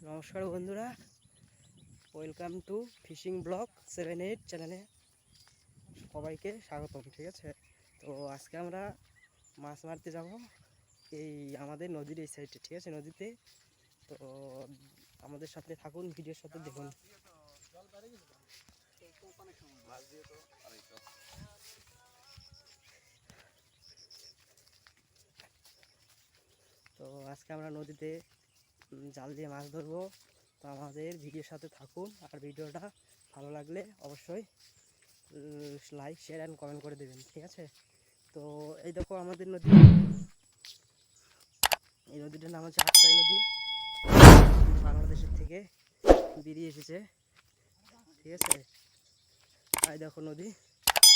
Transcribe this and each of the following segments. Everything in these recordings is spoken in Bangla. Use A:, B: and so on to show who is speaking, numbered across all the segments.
A: নমস্কার বন্ধুরা, ওয়েলকাম টু ফিশিং ব্লগ 7-8 চ্যানেলে সবাইকে স্বাগতম। ঠিক আছে, তো আজকে আমরা মাছ মারতে যাব এই আমাদের নদীর এই সাইডে। ঠিক আছে, নদীতে। তো আমাদের সাথে থাকুন, ভিডিওর সাথে দেখুন। তো আজকে আমরা নদীতে জাল দিয়ে মাছ ধরবো। তো আমাদের ভিডিওর সাথে থাকুন, আর ভিডিওটা ভালো লাগলে অবশ্যই লাইক, শেয়ার অ্যান্ড কমেন্ট করে দেবেন। ঠিক আছে, তো এই দেখো আমাদের নদী। এই নদীটার নাম হচ্ছে আত্রাই নদী। বাংলাদেশের থেকে বেরিয়ে এসেছে। ঠিক আছে, এই দেখো নদী।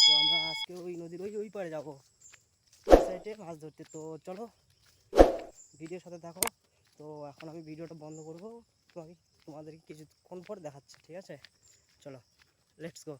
A: তো আমরা আজকে ওই নদীর ওই পাড়ে যাবো, ওই সাইডে মাছ ধরতে। তো চলো ভিডিওর সাথে থাকো। তো এখন আমি ভিডিওটা বন্ধ করবো, তোমাদেরকে কিছুক্ষণ পর দেখাচ্ছি। ঠিক আছে, চলো, লেটস গো।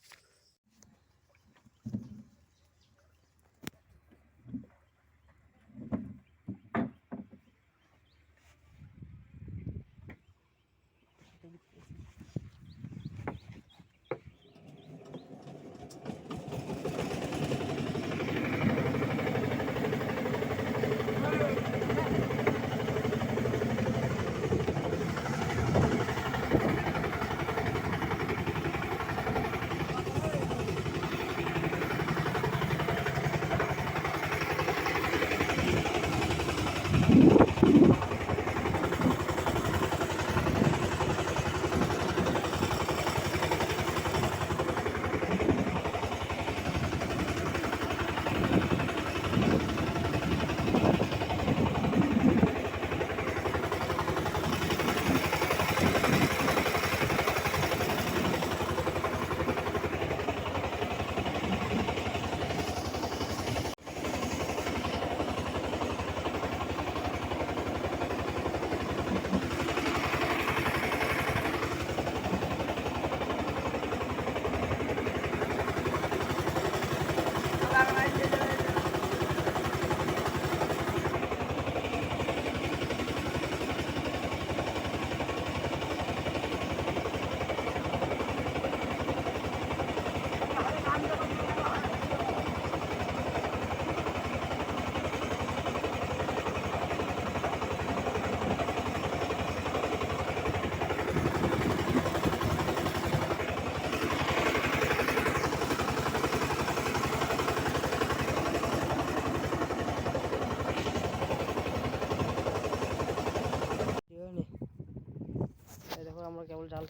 A: দেখো আমরা কেবল জাল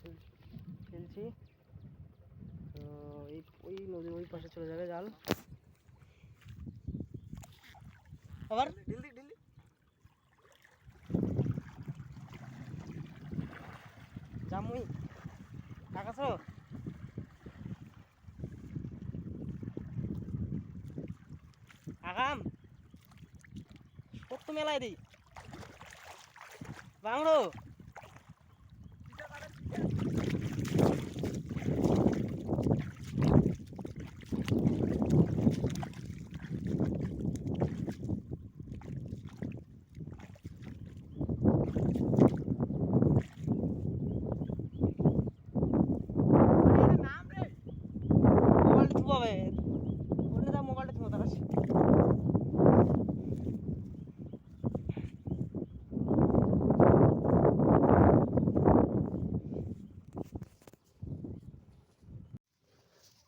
A: ফেলছি। তো ওই নদীর ওই পাশে চলে যাবে জাল। আবার জামুই কাকাছো আগাম কত মেলায় দিই বাংলো।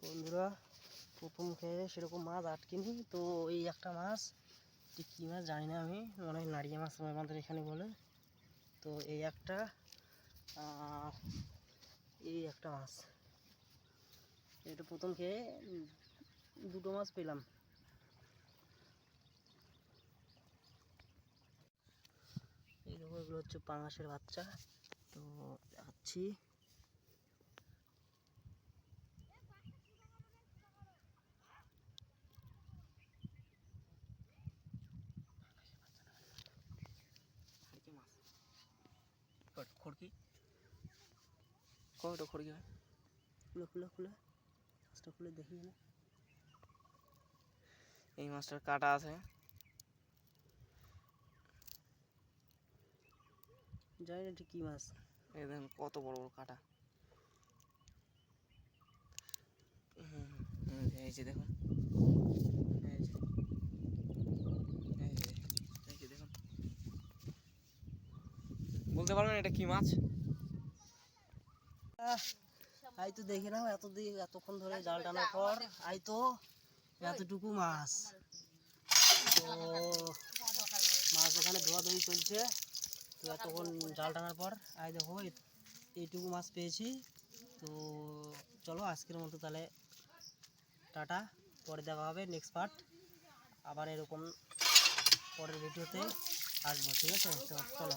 A: বন্ধুরা, প্রথম খেয়ে সেরকম মাছ আটকিনি। তো এই একটা মাছ, কী মাছ জানি না, আমি মনে হয় নাড়িয়া মাছ আমাদের এখানে বলে। তো এই একটা মাছ, এটা প্রথম খেয়ে দুটো মাছ পেলাম। এই দেখো, এগুলো হচ্ছে পাঙাশের বাচ্চা। তো দেখাচ্ছি। খড়কি কয়টা খড়কি হয়, খুলে খুলে খুলে মাছটা খুলে দেখি না। এই মাছটার কাটা আছে, জানি না ঠিক কী মাছ। এই দেখুন কত বড় বড় কাটা। এই যে দেখুন, এই যে এই যে দেখুন, বলতে পারবেন এটা কি মাছ? আই তো দেখে নাও, এতক্ষণ ধরে জাল টানার পর আই তো এতটুকু মাছ। তো মাছ এখানে ধোয়াধুয়ি চলছে। তো এতক্ষণ জাল টানার পর আই দেখো এইটুকু মাছ পেয়েছি। তো চলো আজকের মতো তাহলে টাটা, পরে দেখা হবে নেক্সট পার্ট। আবার এরকম পরের ভিডিওতে আসবো, ঠিক আছে? তো চলো।